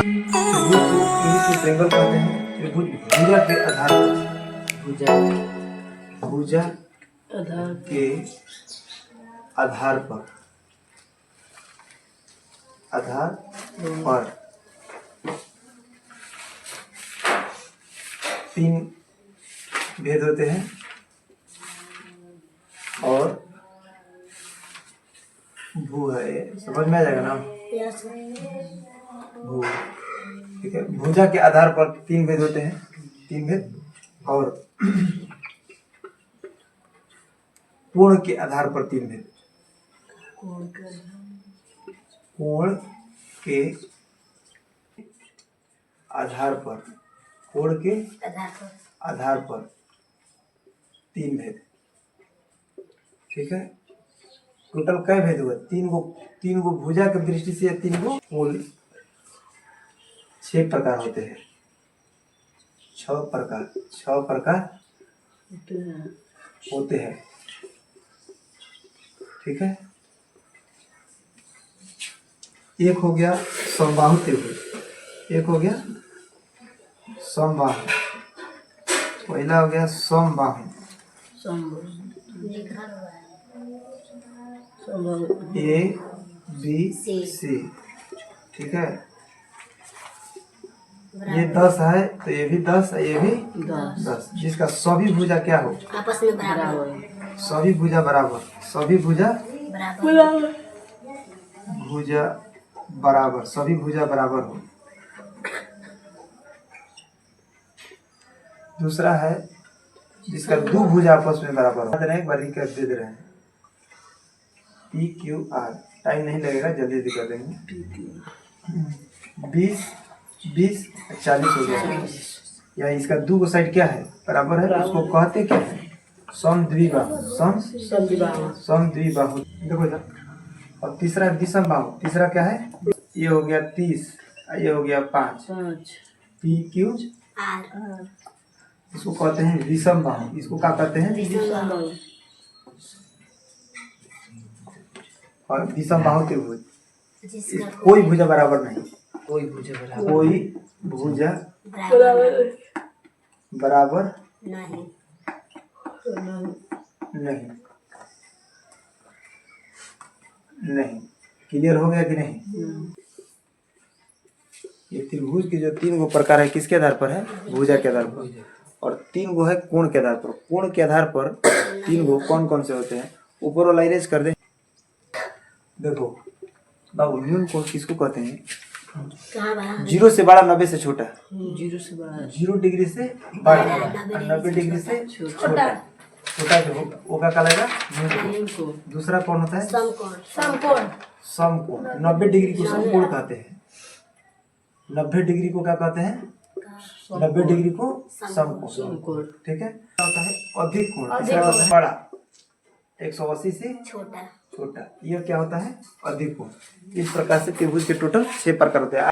Triangle कहते हैं त्रिभुज भुजा के आधार पर, भुजा के आधार पर तीन भेद होते हैं और भू है, समझ में आ जाएगा ना। भू, ठीक है। भुजा के आधार पर तीन भेद होते हैं, तीन भेद, और कोण के आधार पर तीन भेद। कोण के आधार पर, कोण के आधार पर तीन भेद, ठीक है। टोटल कई भेद हुए? तीन गो भुजा की दृष्टि से, तीन गो कुल 6 प्रकार होते हैं। 6 प्रकार होते हैं, ठीक है। एक हो गया समबाहु त्रिभुज, एक हो गया समबाहु, पहला हो गया समबाहु, A B C, ठीक है। ये 10 है तो ये भी 10, ये भी 10, जिसका सभी भुजा क्या हो? आपस में बराबर, सभी भुजा बराबर, सभी भुजा बराबर, सभी भुजा बराबर हो। दूसरा है जिसका दो भुजा आपस में बराबर हो। एक बार ही कर दे रहे हैं, PQR, टाइम नहीं लगेगा, जल्दी कर देंगे। 20 40 हो गया, या इसका दो को साइड क्या है? बराबर है, उसको कहते क्या है? समद्विबाहु, समद्विबाहु, देखो इधर। और तीसरा विषम बाहु, तीसरा क्या है? ये हो गया 30, ये हो गया 5, PQR, इसको कहते हैं विषम बाहु। इसको क्या कहते हैं? और विषम बाहु त्रिभुज, कोई भुजा बराबर नहीं, कोई भुजा बराबर नहीं, क्लियर हो गया कि नहीं? ये त्रिभुज के जो तीन गो प्रकार है, किसके आधार पर है? भुजा के आधार पर। और तीन गो है कोण के आधार पर। कोण के आधार पर तीन गो कौन कौन से होते हैं? ऊपर वाला इरेज कर दे। देखो बाबू, न्यून कोण किसको कहते हैं? 0 से बड़ा, 90 से छोटा। 0 डिग्री से बड़ा, 90 डिग्री से छोटा जो वो क्या कहलाएगा? न्यून कोण। दूसरा कौन होता है? समकोण। 90 डिग्री को समकोण कहते हैं। 90 डिग्री को क्या कहते हैं? 90 डिग्री को समकोण, ठीक है। क्या होता है? अधिक कोण। तीसरा होता है बड़ा, 180 से छोटा। ये क्या होता है? अधिक कोण। इस प्रकार से त्रिभुज के टोटल 6 प्रकार होते हैं।